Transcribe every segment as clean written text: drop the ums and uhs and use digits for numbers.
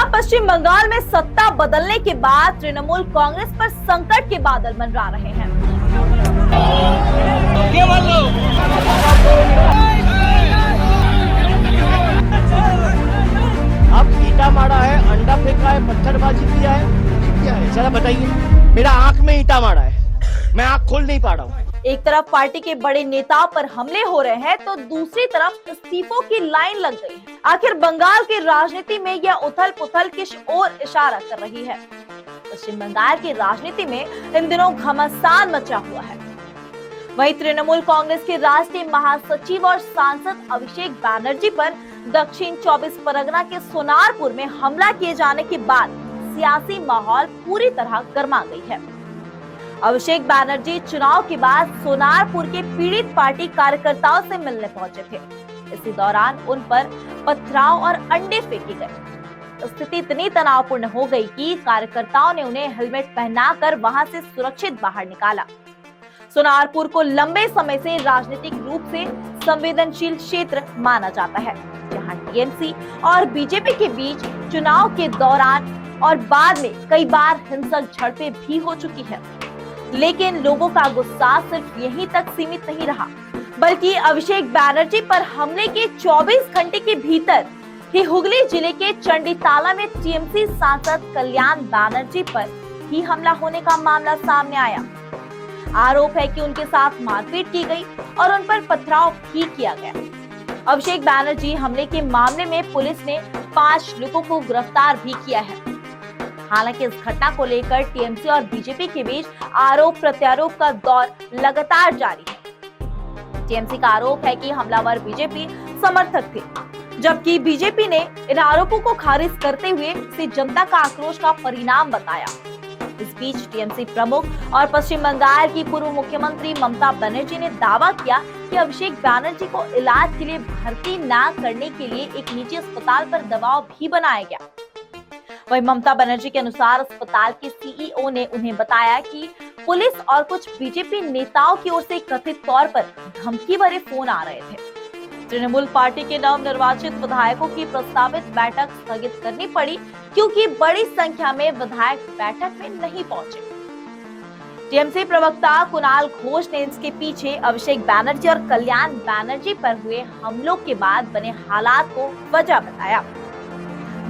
जहां पश्चिम बंगाल में सत्ता बदलने के बाद तृणमूल कांग्रेस पर संकट के बादल मंडरा रहे हैं। अब ईटा मारा है, अंडा फेंका है, पत्थरबाजी किया है, क्या है जरा बताइए। मेरा आंख में ईटा मारा है, मैं आंख खोल नहीं पा रहा हूँ। एक तरफ पार्टी के बड़े नेताओं पर हमले हो रहे हैं तो दूसरी तरफ इस्तीफों की लाइन लग गई है। आखिर बंगाल की राजनीति में यह उथल पुथल किस ओर इशारा कर रही है? पश्चिम बंगाल की राजनीति में इन दिनों घमासान मचा हुआ है। वहीं तृणमूल कांग्रेस के राष्ट्रीय महासचिव और सांसद अभिषेक बैनर्जी पर दक्षिण 24 परगना के सोनारपुर में हमला किए जाने के बाद सियासी माहौल पूरी तरह गर्मा गई है। अभिषेक बैनर्जी चुनाव के बाद सोनारपुर के पीड़ित पार्टी कार्यकर्ताओं से मिलने पहुंचे थे। इसी दौरान उन पर पथराव और अंडे फेंके गए। स्थिति इतनी तनावपूर्ण हो गई कि कार्यकर्ताओं ने उन्हें हेलमेट पहनाकर वहां से सुरक्षित बाहर निकाला। सोनारपुर को लंबे समय से राजनीतिक रूप से संवेदनशील क्षेत्र माना जाता है, जहां टीएमसी और बीजेपी के बीच चुनाव के दौरान और बाद में कई बार हिंसक झड़पें भी हो चुकी है। लेकिन लोगों का गुस्सा सिर्फ यहीं तक सीमित नहीं रहा, बल्कि अभिषेक बैनर्जी पर हमले के 24 घंटे के भीतर ही हुगली जिले के चंडीताला में टीएमसी सांसद कल्याण बैनर्जी पर ही हमला होने का मामला सामने आया। आरोप है कि उनके साथ मारपीट की गई और उन पर पथराव भी किया गया। अभिषेक बैनर्जी हमले के मामले में पुलिस ने 5 लोगों को गिरफ्तार भी किया है। हालांकि इस घटना को लेकर टीएमसी और बीजेपी के बीच आरोप प्रत्यारोप का दौर लगातार जारी है। टीएमसी का आरोप है कि हमलावर बीजेपी समर्थक थे, जबकि बीजेपी ने इन आरोपों को खारिज करते हुए इसे जनता का आक्रोश का परिणाम बताया। इस बीच टीएमसी प्रमुख और पश्चिम बंगाल की पूर्व मुख्यमंत्री ममता बनर्जी ने दावा किया कि अभिषेक बैनर्जी को इलाज के लिए भर्ती न करने के लिए एक निजी अस्पताल पर दबाव भी बनाया गया। वहीं ममता बनर्जी के अनुसार अस्पताल के सीईओ ने उन्हें बताया कि पुलिस और कुछ बीजेपी नेताओं की ओर से कथित तौर पर धमकी भरे फोन आ रहे थे। तृणमूल पार्टी के नवनिर्वाचित विधायकों की प्रस्तावित बैठक स्थगित करनी पड़ी क्योंकि बड़ी संख्या में विधायक बैठक में नहीं पहुंचे। टीएमसी प्रवक्ता कुणाल घोष ने इसके पीछे अभिषेक बैनर्जी और कल्याण बैनर्जी पर हुए हमलों के बाद बने हालात को वजह बताया।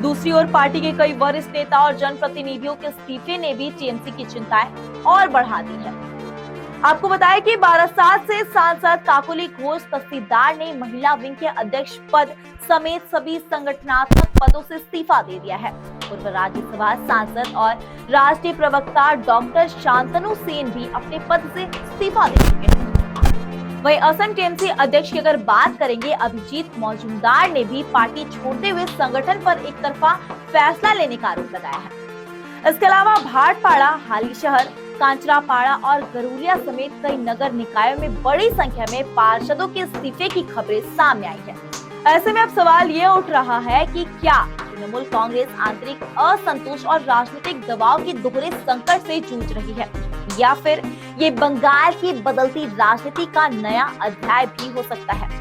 दूसरी ओर पार्टी के कई वरिष्ठ नेता और जनप्रतिनिधियों के इस्तीफे ने भी टीएमसी की चिंताएं और बढ़ा दी है। आपको बताया कि बारासात से सांसद काकोली घोष तहसीलदार ने महिला विंग के अध्यक्ष पद समेत सभी संगठनात्मक पदों से इस्तीफा दे दिया है। पूर्व राज्यसभा सांसद और राष्ट्रीय प्रवक्ता डॉक्टर शांतनु सेन भी अपने पद से इस्तीफा दे चुके हैं। वहीं असम टीएमसी अध्यक्ष की अगर बात करेंगे, अभिजीत मौजूमदार ने भी पार्टी छोड़ते हुए संगठन पर एक तरफा फैसला लेने का आरोप लगाया है। इसके अलावा भाटपाड़ा, हाली शहर, कांचरापाड़ा और गरुलिया समेत कई नगर निकायों में बड़ी संख्या में पार्षदों के इस्तीफे की खबरें सामने आई है। ऐसे में अब सवाल ये उठ रहा है कि क्या तृणमूल कांग्रेस आंतरिक असंतोष और राजनीतिक दबाव के दोहरे संकट से जूझ रही है, या फिर ये बंगाल की बदलती राजनीति का नया अध्याय भी हो सकता है।